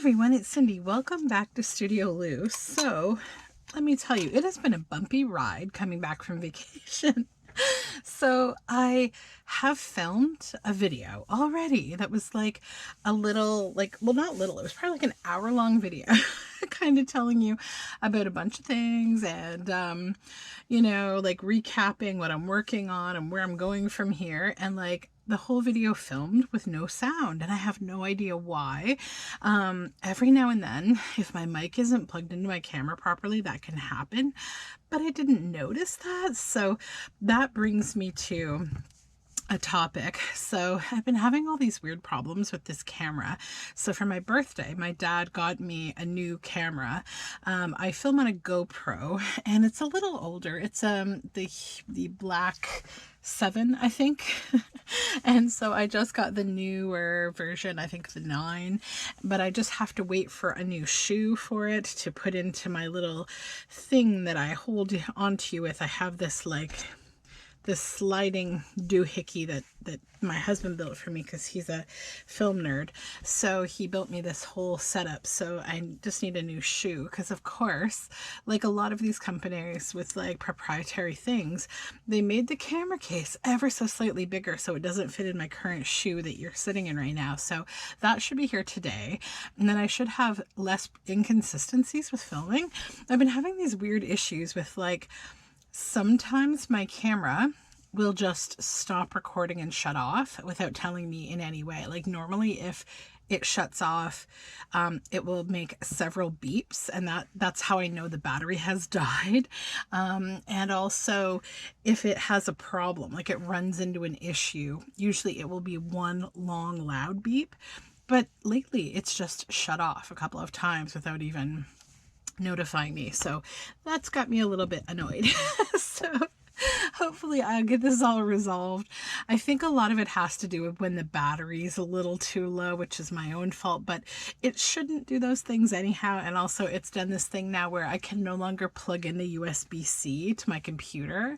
everyone, it's Cindy. Welcome back to Studioloo. So, let me tell you, it has been a bumpy ride coming back from vacation. So, I have filmed a video already that was like a little, well, not little, it was probably like an hour-long video, kind of telling you about a bunch of things and, like recapping what I'm working on and where I'm going from here. And like, the whole video filmed with no sound, and I have no idea why. Every now and then, if my mic isn't plugged into my camera properly, that can happen, but I didn't notice that. So that brings me to a topic. So I've been having all these weird problems with this camera. So for my birthday, my dad got me a new camera. I film on a GoPro, and it's a little older. It's the Black 7, I think. And so I just got the newer version, I think the 9, but I just have to wait for a new shoe for it to put into my little thing that I hold onto with. I have this this sliding doohickey that my husband built for me because he's a film nerd. So he built me this whole setup. So I just need a new shoe because, of course, like a lot of these companies with like proprietary things, they made the camera case ever so slightly bigger so it doesn't fit in my current shoe that you're sitting in right now. So that should be here today. And then I should have less inconsistencies with filming. I've been having these weird issues with like, sometimes my camera will just stop recording and shut off without telling me in any way. Like normally if it shuts off, it will make several beeps, and that's how I know the battery has died. And also if it has a problem, like it runs into an issue, usually it will be one long loud beep. But lately it's just shut off a couple of times without even notifying me. So that's got me a little bit annoyed. So hopefully I'll get this all resolved. I think a lot of it has to do with when the battery's a little too low, which is my own fault, but it shouldn't do those things anyhow. And also it's done this thing now where I can no longer plug in the USB-C to my computer.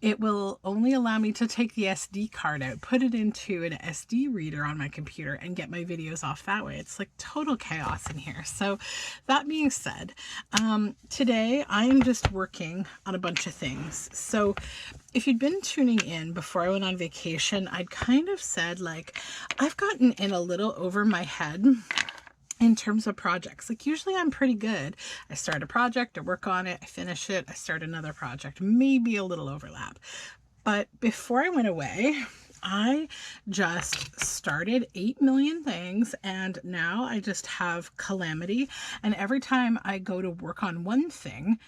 It will only allow me to take the SD card out, put it into an SD reader on my computer, and get my videos off that way. It's like total chaos in here. So that being said, today I am just working on a bunch of things. So if you'd been tuning in before I went on vacation, I'd kind of said like, I've gotten in a little over my head in terms of projects. Like usually I'm pretty good. I start a project, I work on it, I finish it, I start another project, maybe a little overlap. But before I went away, I just started 8 million things, and now I just have calamity. And every time I go to work on one thing,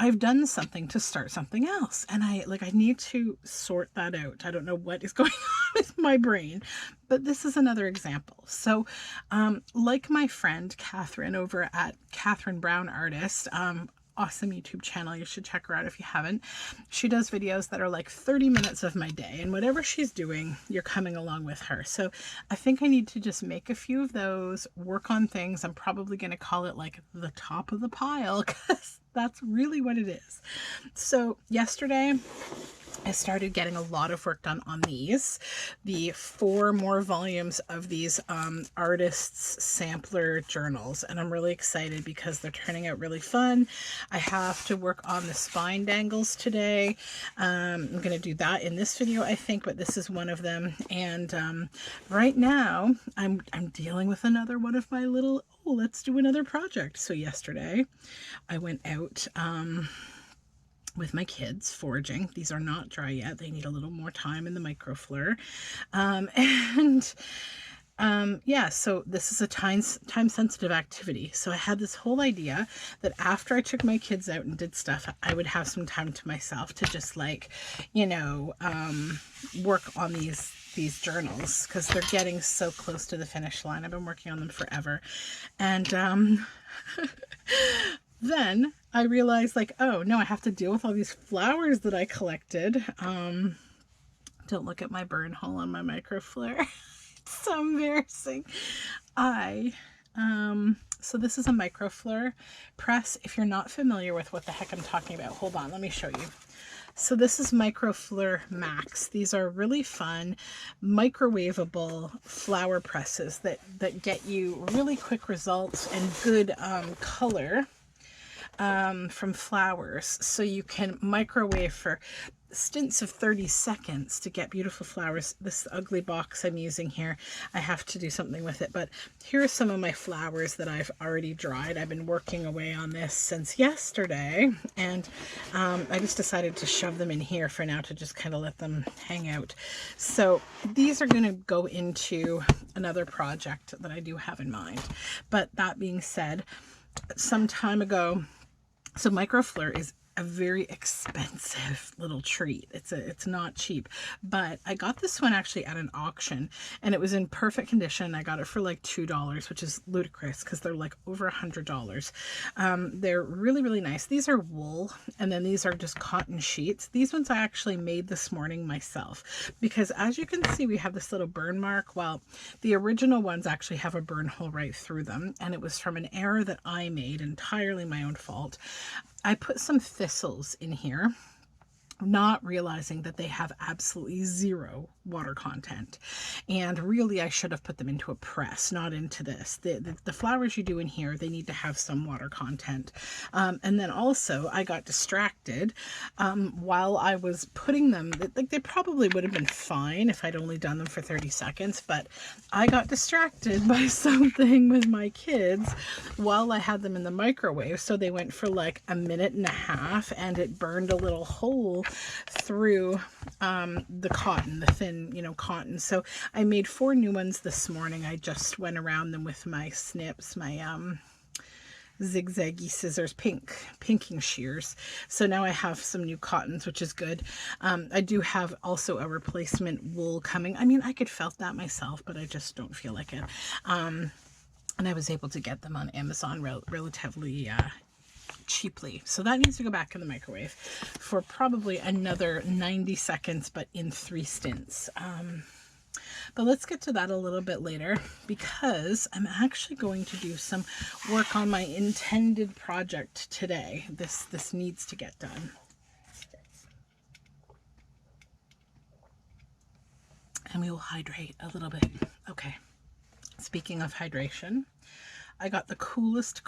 I've done something to start something else, and I need to sort that out. I don't know what is going on with my brain, but this is another example. So like my friend Catherine over at Catherine Brown Artist, awesome YouTube channel, you should check her out if you haven't. She does videos that are like 30 minutes of my day, and whatever she's doing, you're coming along with her. So I think I need to just make a few of those, work on things. I'm probably going to call it like the top of the pile because that's really what it is. So yesterday I started getting a lot of work done on the 4 more volumes of these artists sampler journals, and I'm really excited because they're turning out really fun. I have to work on the spine dangles today. I'm going to do that in this video, I think, but this is one of them. And right now I'm dealing with another one of my little, oh, let's do another project. So yesterday I went out with my kids foraging. These are not dry yet. They need a little more time in the microfleur. Yeah, so this is a time-sensitive activity. So I had this whole idea that after I took my kids out and did stuff, I would have some time to myself to just like, work on these journals because they're getting so close to the finish line. I've been working on them forever. And then I realized like, oh no, I have to deal with all these flowers that I collected. Don't look at my burn hole on my microfleur. It's so embarrassing. So this is a microfleur press. If you're not familiar with what the heck I'm talking about, hold on, let me show you. So this is Microfleur Max. These are really fun microwavable flower presses that get you really quick results and good color from flowers. So you can microwave for stints of 30 seconds to get beautiful flowers. This ugly box I'm using here, I have to do something with it, but here are some of my flowers that I've already dried. I've been working away on this since yesterday, and I just decided to shove them in here for now to just kind of let them hang out. So these are going to go into another project that I do have in mind. But that being said, some time ago, so Microfleur is a very expensive little treat. It's not cheap, but I got this one actually at an auction and it was in perfect condition. I got it for like $2, which is ludicrous because they're like over $100. They're really, really nice. These are wool, and then these are just cotton sheets. These ones I actually made this morning myself because, as you can see, we have this little burn mark. Well, the original ones actually have a burn hole right through them, and it was from an error that I made, entirely my own fault. I put some thistles in here, not realizing that they have absolutely zero water content, and really I should have put them into a press, not into this. The flowers you do in here, they need to have some water content. And then also I got distracted while I was putting them. Like, they probably would have been fine if I'd only done them for 30 seconds, but I got distracted by something with my kids while I had them in the microwave. So they went for like a minute and a half, and it burned a little hole through the cotton, the thin, cotton. So I made 4 new ones this morning. I just went around them with my snips, my zigzaggy scissors, pinking shears. So now I have some new cottons, which is good. I do have also a replacement wool coming. I mean, I could felt that myself, but I just don't feel like it. And I was able to get them on Amazon relatively cheaply. So that needs to go back in the microwave for probably another 90 seconds, but in 3 stints. But let's get to that a little bit later, because I'm actually going to do some work on my intended project today. This needs to get done. And we will hydrate a little bit. Okay. Speaking of hydration, I got the coolest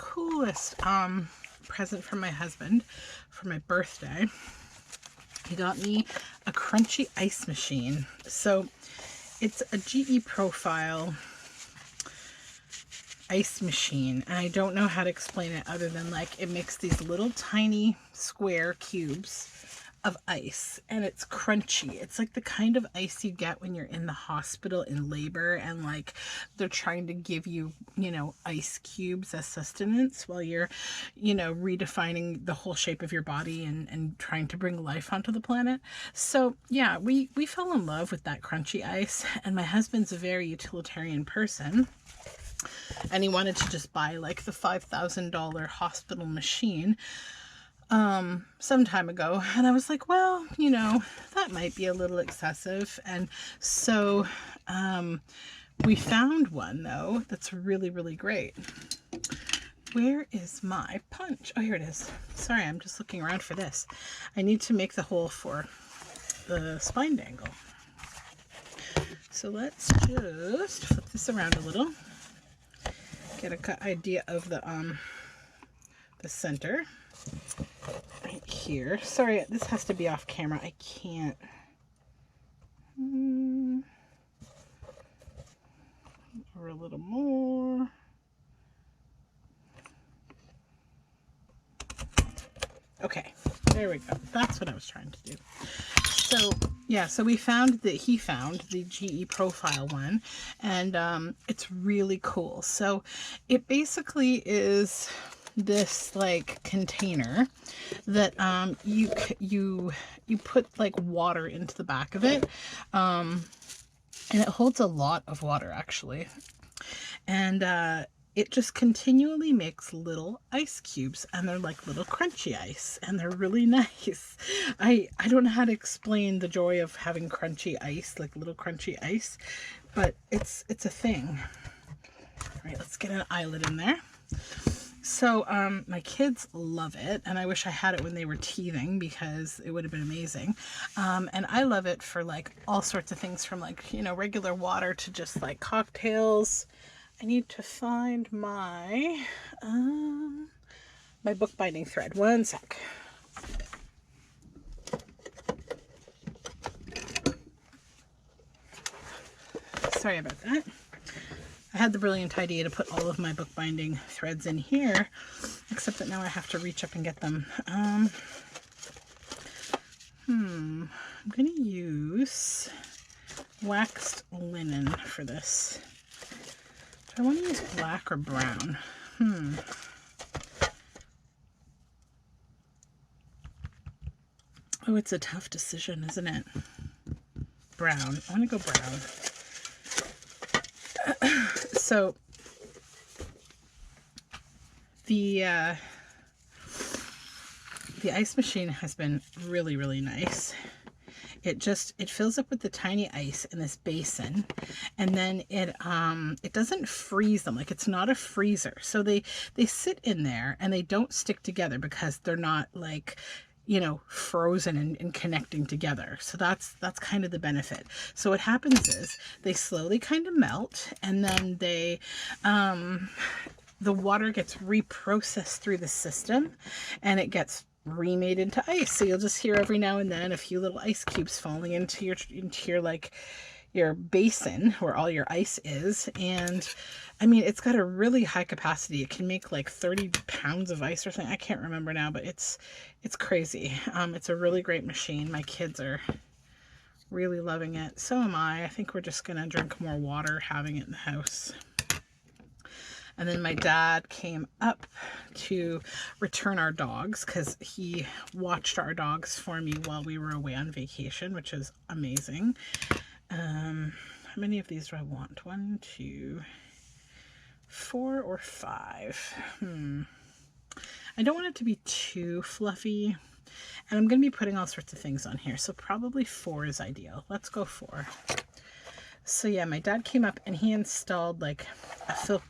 present from my husband for my birthday. He got me a crunchy ice machine. So it's a GE Profile ice machine, and I don't know how to explain it other than like it makes these little tiny square cubes of ice, and it's crunchy. It's like the kind of ice you get when you're in the hospital in labor and like they're trying to give you, ice cubes as sustenance while you're, redefining the whole shape of your body and trying to bring life onto the planet. So yeah, we fell in love with that crunchy ice, and my husband's a very utilitarian person, and he wanted to just buy like the $5,000 hospital machine some time ago, and I was like, well, that might be a little excessive. And so we found one though that's really, really great. Where is my punch? Oh, here it is. Sorry, I'm just looking around for this. I need to make the hole for the spine dangle. So let's just flip this around a little, get a idea of the center. Right here. Sorry, this has to be off camera. I can't. Or a little more. Okay, there we go. That's what I was trying to do. So yeah, so he found the GE Profile one, and it's really cool. So it basically is this like container that you put like water into the back of it, and it holds a lot of water actually, and it just continually makes little ice cubes, and they're like little crunchy ice, and they're really nice. I don't know how to explain the joy of having crunchy ice, like little crunchy ice, but it's a thing. All right, let's get an eyelet in there. So my kids love it, and I wish I had it when they were teething because it would have been amazing. And I love it for like all sorts of things, from like, you know, regular water to just like cocktails. I need to find my bookbinding thread. One sec. Sorry about that. I had the brilliant idea to put all of my bookbinding threads in here, except that now I have to reach up and get them. I'm going to use waxed linen for this. Do I want to use black or brown? Oh, it's a tough decision, isn't it? Brown. I want to go brown. So the ice machine has been really, really nice. It fills up with the tiny ice in this basin, and then it doesn't freeze them. Like, it's not a freezer. So they sit in there and they don't stick together because they're not, like, you know, frozen and connecting together. So that's kind of the benefit. So what happens is they slowly kind of melt, and then they the water gets reprocessed through the system and it gets remade into ice. So you'll just hear every now and then a few little ice cubes falling into your like your basin where all your ice is. And I mean, it's got a really high capacity. It can make like 30 pounds of ice or something. I can't remember now, but it's crazy. It's a really great machine. My kids are really loving it. So am I. I think we're just gonna drink more water having it in the house. And then my dad came up to return our dogs because he watched our dogs for me while we were away on vacation, which is amazing. How many of these do I want? 1, 2, 4 or 5? I don't want it to be too fluffy. And I'm going to be putting all sorts of things on here. So probably 4 is ideal. Let's go 4. So yeah, my dad came up and he installed like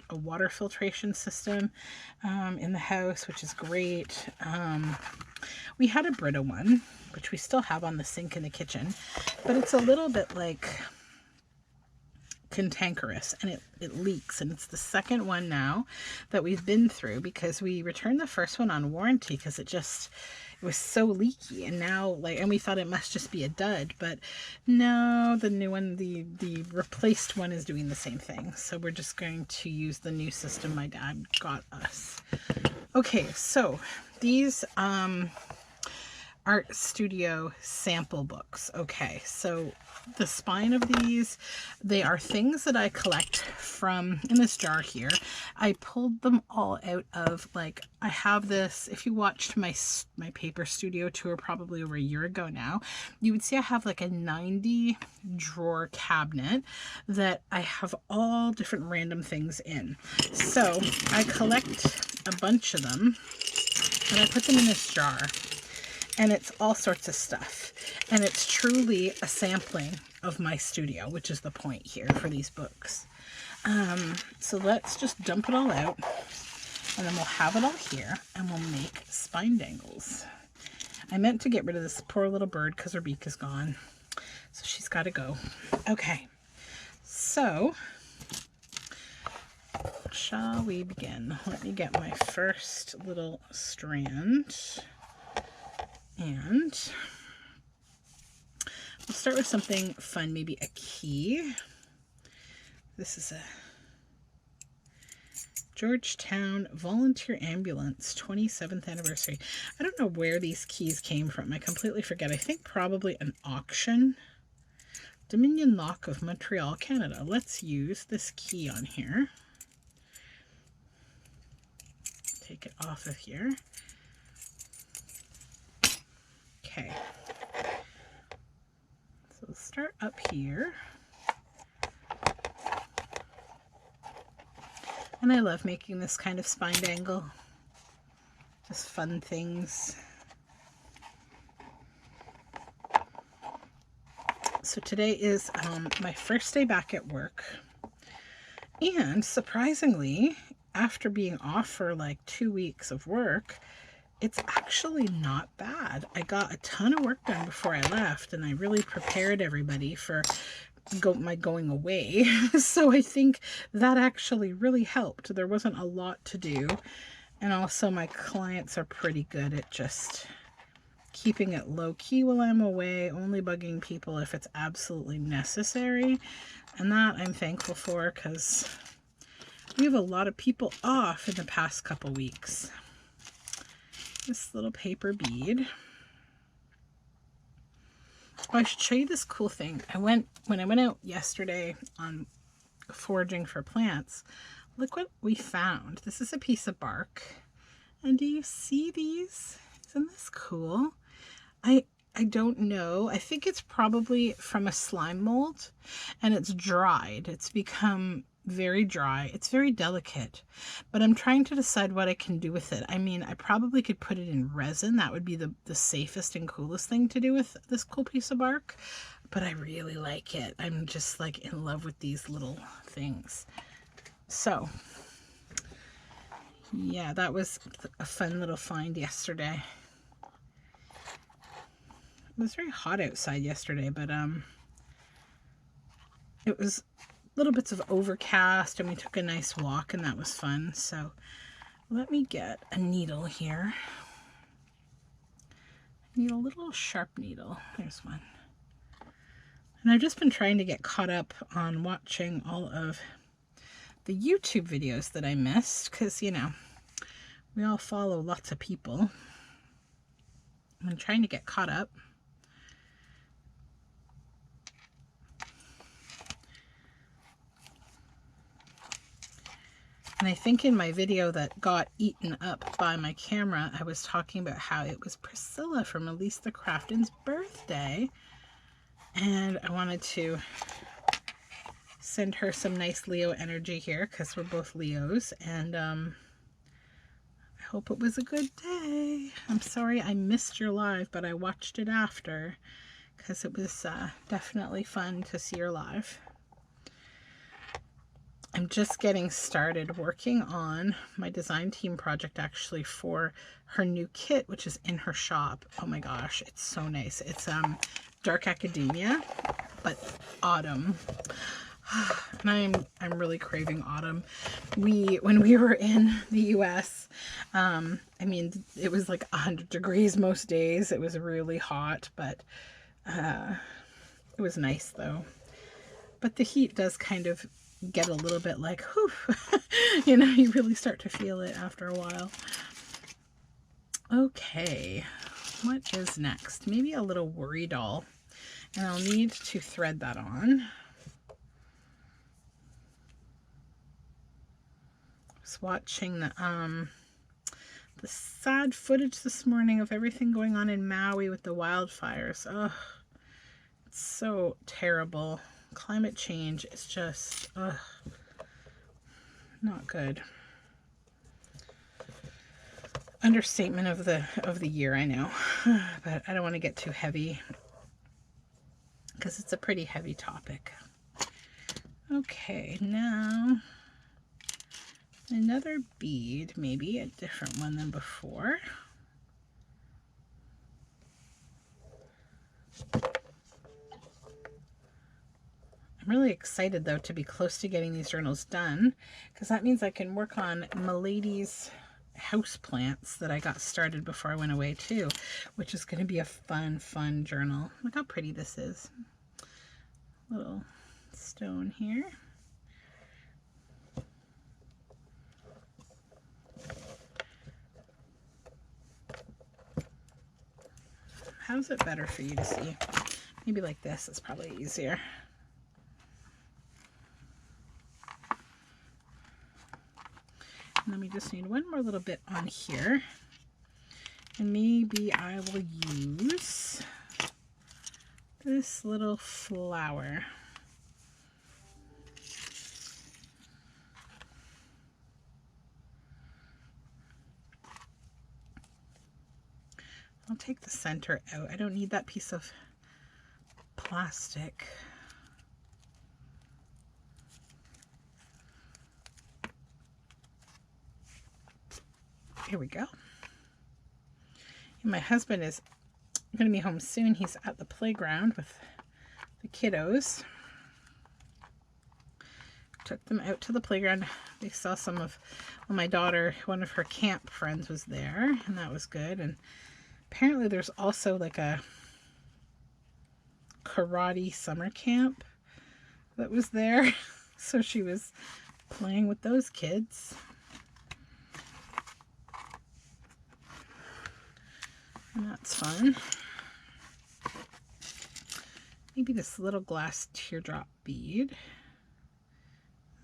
a water filtration system in the house, which is great. We had a Brita one, which we still have on the sink in the kitchen, but it's a little bit like cantankerous and it leaks, and it's the second one now that we've been through because we returned the first one on warranty because it was so leaky, and now and we thought it must just be a dud, but no, the new one, the replaced one, is doing the same thing. So we're just going to use the new system my dad got us. Okay, so these art studio sample books. Okay, so the spine of these, they are things that I collect from in this jar here. I pulled them all out of, like, I have this, if you watched my paper studio tour probably over a year ago now, you would see I have like a 90 drawer cabinet that I have all different random things in. So I collect a bunch of them and I put them in this jar. And it's all sorts of stuff. And it's truly a sampling of my studio, which is the point here for these books. So let's just dump it all out. And then we'll have it all here. And we'll make spine dangles. I meant to get rid of this poor little bird because her beak is gone. So she's got to go. Okay. So, shall we begin? Let me get my first little strand. And we'll start with something fun, maybe a key. This is a Georgetown Volunteer Ambulance 27th anniversary. I don't know where these keys came from. I completely forget. I think probably an auction. Dominion Lock of Montreal, Canada. Let's use this key on here. Take it off of here. Okay, so we'll start up here, and I love making this kind of spine dangle, just fun things. So today is my first day back at work, and surprisingly, after being off for like 2 weeks of work, it's actually not bad. I got a ton of work done before I left, and I really prepared everybody for my going away. So I think that actually really helped. There wasn't a lot to do. And also my clients are pretty good at just keeping it low key while I'm away, only bugging people if it's absolutely necessary. And that I'm thankful for, because we have a lot of people off in the past couple weeks. This little paper bead. Oh, I should show you this cool thing. When I went out yesterday on foraging for plants, look what we found. This is a piece of bark. And do you see these? Isn't this cool? I don't know. I think it's probably from a slime mold, and it's dried. It's become very dry. It's very delicate, but I'm trying to decide what I can do with it. I mean, I probably could put it in resin. That would be the safest and coolest thing to do with this cool piece of bark, but I really like it. I'm just like in love with these little things. So yeah, that was a fun little find yesterday. It was very hot outside yesterday, but it was little bits of overcast, and we took a nice walk, and that was fun. So let me get a needle here. I need a little sharp needle. There's one. And I've just been trying to get caught up on watching all of the YouTube videos that I missed, because, you know, we all follow lots of people. I'm trying to get caught up. And I think in my video that got eaten up by my camera, I was talking about how it was Priscilla from Elise the Crafton's birthday. And I wanted to send her some nice Leo energy here, because we're both Leos. And I hope it was a good day. I'm sorry I missed your live, but I watched it after, because it was definitely fun to see your live. I'm just getting started working on my design team project, actually, for her new kit, which is in her shop. Oh my gosh, it's so nice. It's dark academia, but autumn. And I'm really craving autumn. When we were in the US, I mean, it was like 100 degrees most days. It was really hot, but it was nice though. But the heat does kind of get a little bit like, whew, you know, you really start to feel it after a while. Okay, what is next? Maybe a little worry doll, and I'll need to thread that on. I was watching the sad footage this morning of everything going on in Maui with the wildfires. Oh, it's so terrible. Climate change is just not good. Understatement of the year, I know, but I don't want to get too heavy, because it's a pretty heavy topic. Okay, now another bead, maybe a different one than before. I'm really excited though to be close to getting these journals done, because that means I can work on Milady's house plants that I got started before I went away too, which is going to be a fun journal. Look how pretty this is. Little stone here. How's it better for you to see? Maybe like this is probably easier. And then we just need one more little bit on here. And maybe I will use this little flower. I'll take the center out. I don't need that piece of plastic. Here we go. And my husband is going to be home soon. He's at the playground with the kiddos. Took them out to the playground. They saw some of, well, my daughter, one of her camp friends was there, and that was good. And apparently there's also like a karate summer camp that was there. So she was playing with those kids. And that's fun. Maybe this little glass teardrop bead.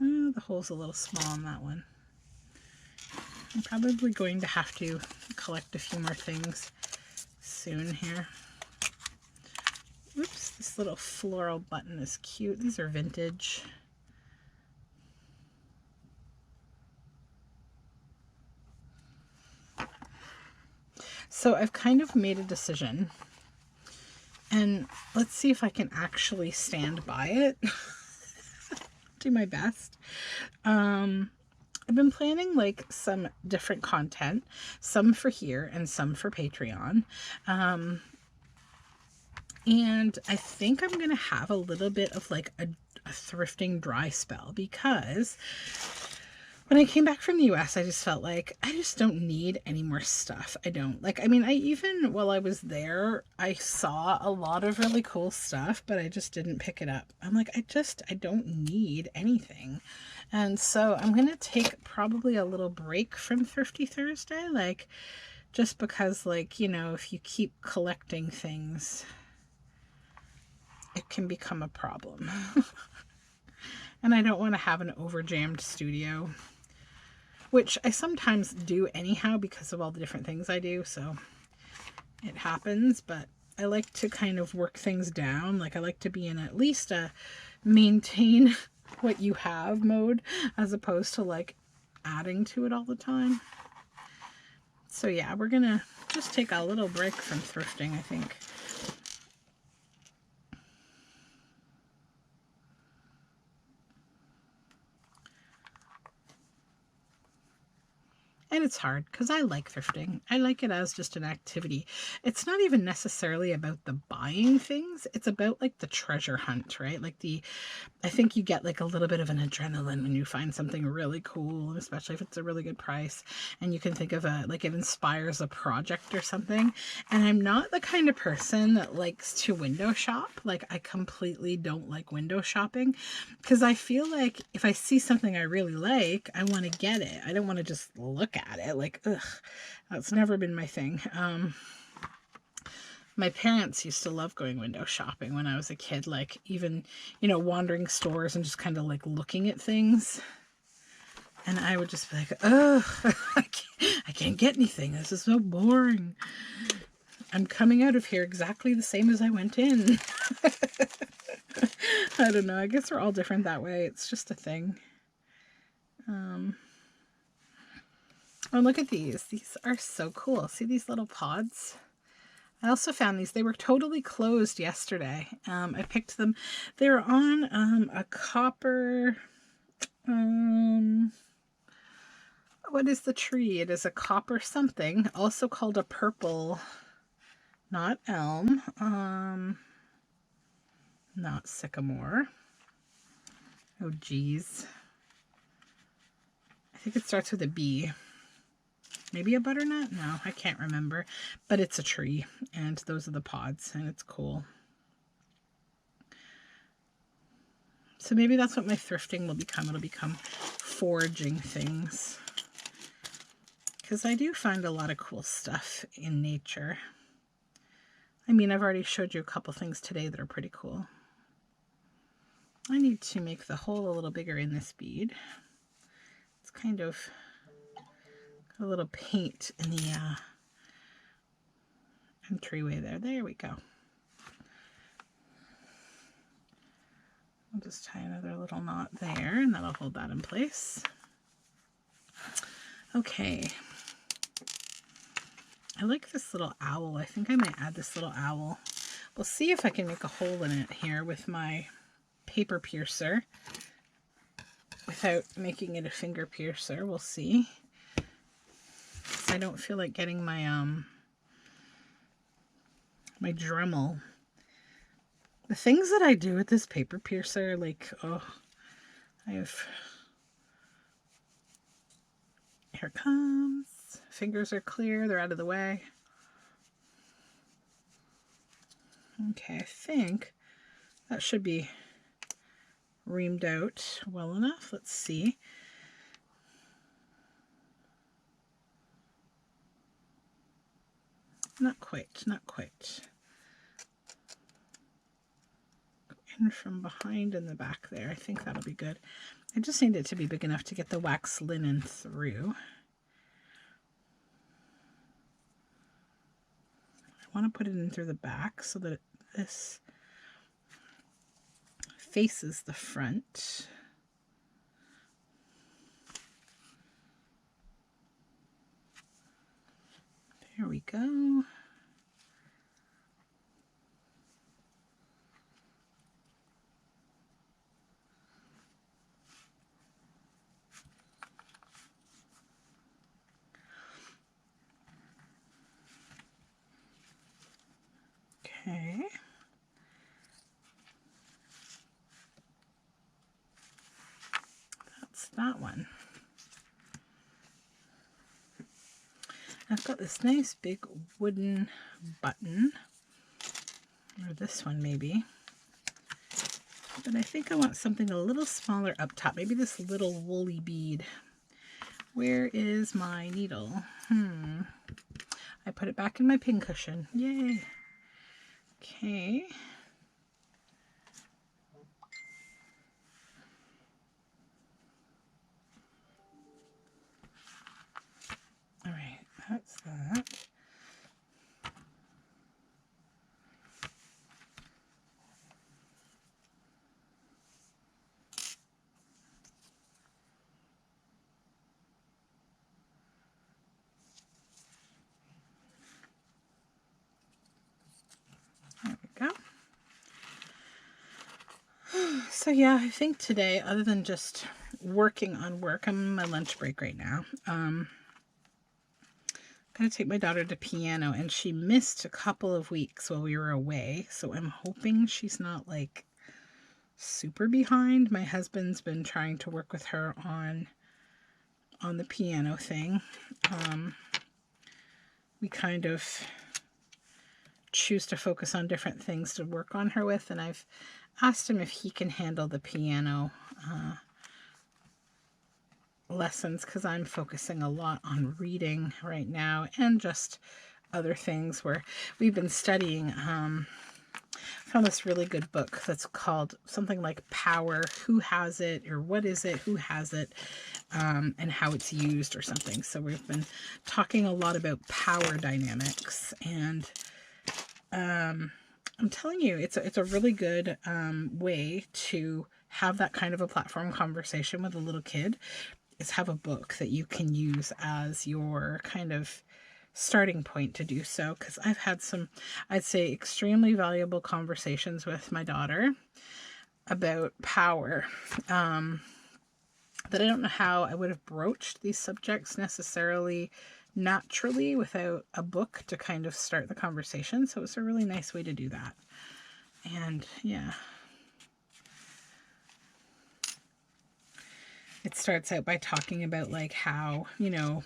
Oh, the hole's a little small on that one. I'm probably going to have to collect a few more things soon here. Oops, this little floral button is cute. These are vintage. So I've kind of made a decision, and let's see if I can actually stand by it. Do my best. I've been planning like some different content, some for here and some for Patreon. And I think I'm going to have a little bit of like a thrifting dry spell, because when I came back from the US, I just felt like I just don't need any more stuff. I don't like, I mean, I even while I was there, I saw a lot of really cool stuff, but I just didn't pick it up. I'm like, I don't need anything. And so I'm going to take probably a little break from Thrifty Thursday, like just because, like, you know, if you keep collecting things, it can become a problem. And I don't want to have an overjammed studio, which I sometimes do anyhow because of all the different things I do, so it happens. But I like to kind of work things down. Like I like to be in at least a maintain what you have mode, as opposed to like adding to it all the time. So yeah, we're gonna just take a little break from thrifting, I think. And it's hard because I like thrifting. I like it as just an activity. It's not even necessarily about the buying things. It's about like the treasure hunt, right? Like I think you get like a little bit of an adrenaline when you find something really cool, especially if it's a really good price. And you can think of like it inspires a project or something. And I'm not the kind of person that likes to window shop. Like I completely don't like window shopping, because I feel like if I see something I really like, I want to get it. I don't want to just look at it like, ugh, that's never been my thing. My parents used to love going window shopping when I was a kid, like even, you know, wandering stores and just kind of like looking at things. And I would just be like, ugh, I can't get anything. This is so boring. I'm coming out of here exactly the same as I went in. I don't know. I guess we're all different that way. It's just a thing. Oh, look at these. These are so cool. See these little pods? I also found these. They were totally closed yesterday. I picked them. They were on a copper... what is the tree? It is a copper something, also called a purple, not elm, not sycamore. Oh, geez. I think it starts with a B. Maybe a butternut? No, I can't remember. But it's a tree, and those are the pods, and it's cool. So maybe that's what my thrifting will become. It'll become foraging things. Because I do find a lot of cool stuff in nature. I mean, I've already showed you a couple things today that are pretty cool. I need to make the hole a little bigger in this bead. It's kind of got a little paint in the entryway there. There we go. I'll just tie another little knot there, and that'll hold that in place. Okay. I like this little owl. I think I might add this little owl. We'll see if I can make a hole in it here with my paper piercer without making it a finger piercer. We'll see. I don't feel like getting my my Dremel. The things that I do with this paper piercer, like, oh, I have, here it comes. Fingers are clear, they're out of the way. Okay, I think that should be reamed out well enough. Let's see. Not quite, not quite. In from behind and the back there. I think that'll be good. I just need it to be big enough to get the wax linen through. I want to put it in through the back so that this faces the front. There we go. Okay. That's that one. I've got this nice big wooden button, or this one maybe, but I think I want something a little smaller up top, maybe this little woolly bead. Where is my needle? I put it back in my pincushion. Yay. Okay. All right, that's that. There we go. So yeah, I think today, other than just working on work, I'm on my lunch break right now. Gotta take my daughter to piano, and she missed a couple of weeks while we were away, so I'm hoping she's not like super behind. My husband's been trying to work with her on the piano thing. We kind of choose to focus on different things to work on her with, and I've asked him if he can handle the piano lessons, because I'm focusing a lot on reading right now and just other things where we've been studying. I found this really good book that's called something like Power, Who Has It, or What Is It, Who Has It, and How It's Used or something. So we've been talking a lot about power dynamics, and I'm telling you, it's a really good way to have that kind of a platform conversation with a little kid, is have a book that you can use as your kind of starting point to do so. Because I've had some, I'd say, extremely valuable conversations with my daughter about power, that I don't know how I would have broached these subjects necessarily naturally without a book to kind of start the conversation. So it's a really nice way to do that. And yeah, it starts out by talking about like how, you know,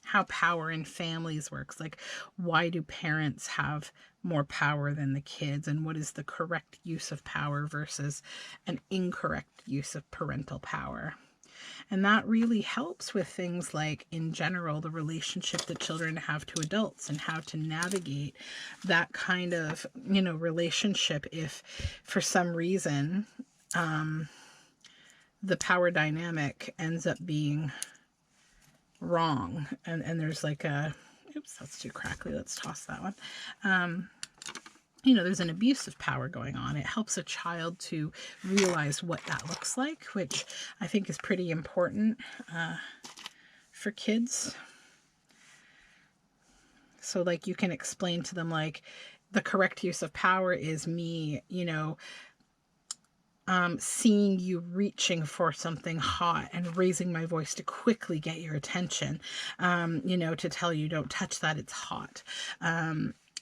how power in families works. Like, why do parents have more power than the kids, and what is the correct use of power versus an incorrect use of parental power? And that really helps with things like, in general, the relationship that children have to adults and how to navigate that kind of, you know, relationship if for some reason the power dynamic ends up being wrong. And there's like a, oops, that's too crackly. Let's toss that one. You know, there's an abuse of power going on. It helps a child to realize what that looks like, which I think is pretty important for kids. So like you can explain to them like the correct use of power is me, you know, seeing you reaching for something hot and raising my voice to quickly get your attention, you know, to tell you don't touch that, it's hot.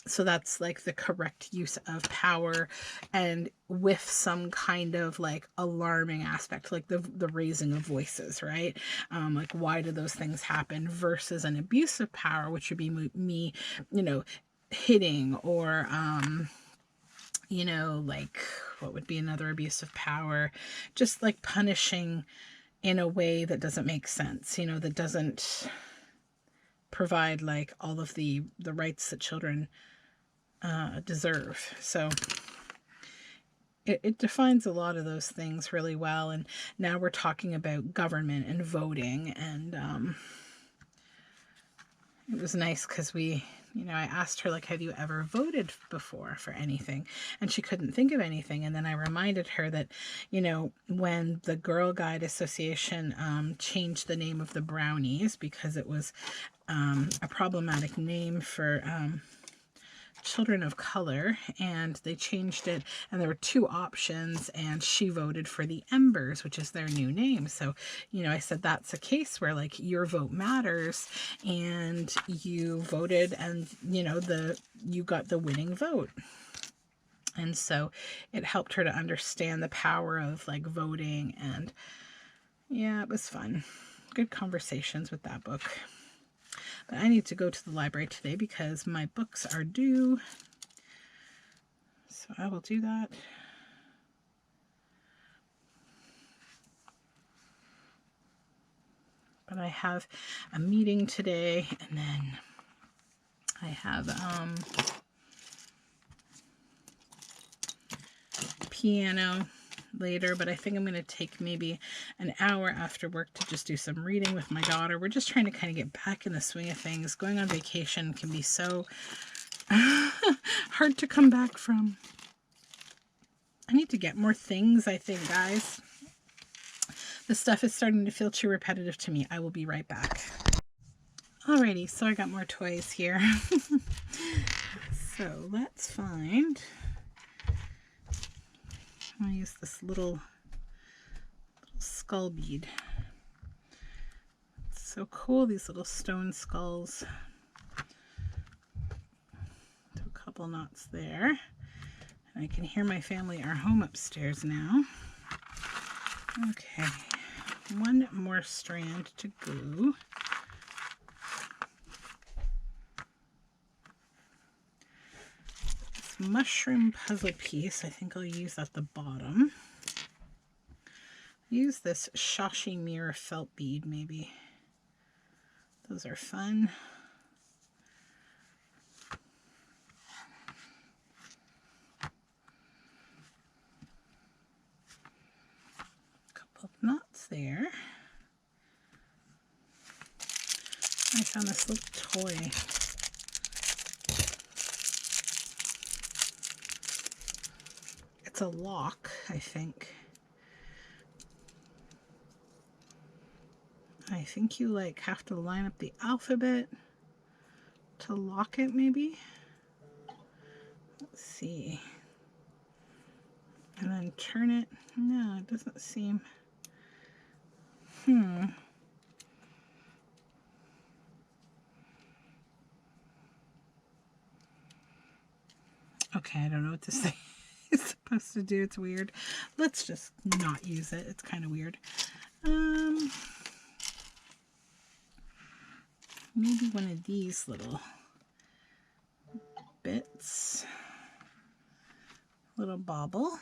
So that's like the correct use of power, and with some kind of like alarming aspect, like the raising of voices, right? Like, why do those things happen, versus an abuse of power, which would be me, you know, hitting, or, you know, like, what would be another abuse of power? Just like punishing in a way that doesn't make sense, you know, that doesn't provide like all of the rights that children deserve. So it defines a lot of those things really well. And now we're talking about government and voting, and it was nice because we, you know, I asked her, like, have you ever voted before for anything? And she couldn't think of anything. And then I reminded her that, you know, when the Girl Guide Association changed the name of the brownies because it was a problematic name for children of color, and they changed it, and there were two options, and she voted for the Embers, which is their new name. So, you know, I said that's a case where like your vote matters, and you voted, and you know, you got the winning vote. And so it helped her to understand the power of like voting, and yeah, it was fun. Good conversations with that book. But I need to go to the library today because my books are due. So I will do that. But I have a meeting today, and then I have piano later, but I think I'm going to take maybe an hour after work to just do some reading with my daughter. We're just trying to kind of get back in the swing of things. Going on vacation can be so hard to come back from. I need to get more things, I think, guys. This stuff is starting to feel too repetitive to me. I will be right back. Alrighty, so I got more toys here. So let's find... I'll use this little skull bead. It's so cool, these little stone skulls. Do a couple knots there. And I can hear my family are home upstairs now. Okay, one more strand to go. This mushroom puzzle piece, I think I'll use at the bottom. Use this Shashi mirror felt bead, maybe. Those are fun. Couple of knots there. I found this little toy. It's a lock, I think. I think you like have to line up the alphabet to lock it, maybe. Let's see. And then turn it. No, it doesn't seem. Okay, I don't know what this thing is supposed to do. It's weird. Let's just not use it. It's kind of weird. Maybe one of these little bits. Little bauble.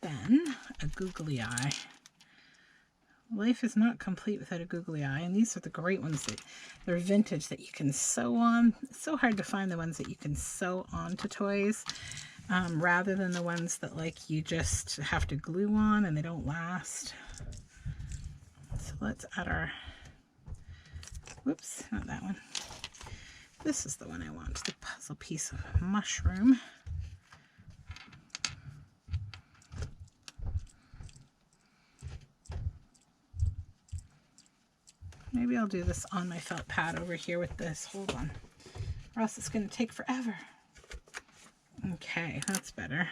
Then a googly eye. Life is not complete without a googly eye, and these are the great ones that they're vintage that you can sew on. It's so hard to find the ones that you can sew onto toys, rather than the ones that like you just have to glue on and they don't last. So let's add our, whoops, not that one. This is the one I want, the puzzle piece of mushroom. Maybe I'll do this on my felt pad over here with this. Hold on. Or else it's going to take forever. Okay, that's better.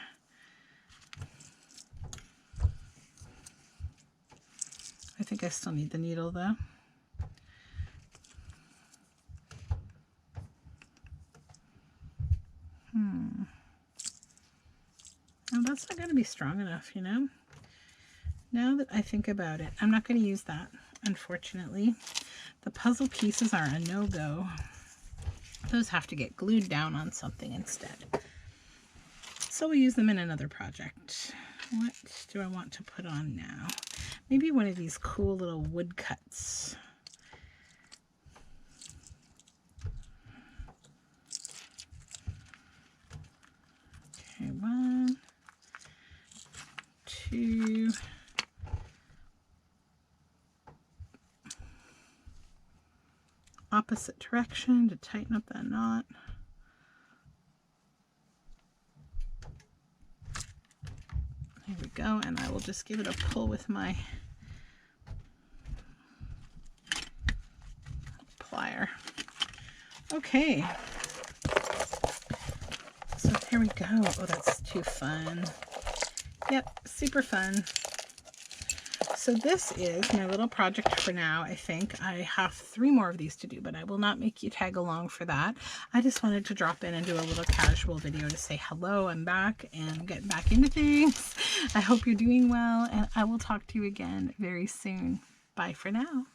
I think I still need the needle though. Oh, that's not going to be strong enough, you know? Now that I think about it, I'm not going to use that, unfortunately. The puzzle pieces are a no-go. Those have to get glued down on something instead. So we'll use them in another project. What do I want to put on now? Maybe one of these cool little wood cuts. Okay, 1, 2. Opposite direction to tighten up that knot. There we go, and I will just give it a pull with my plier. Okay, so there we go. Oh, that's too fun. Yep, super fun. So this is my little project for now. I think I have 3 more of these to do, but I will not make you tag along for that. I just wanted to drop in and do a little casual video to say hello, I'm back and get back into things. I hope you're doing well, and I will talk to you again very soon. Bye for now.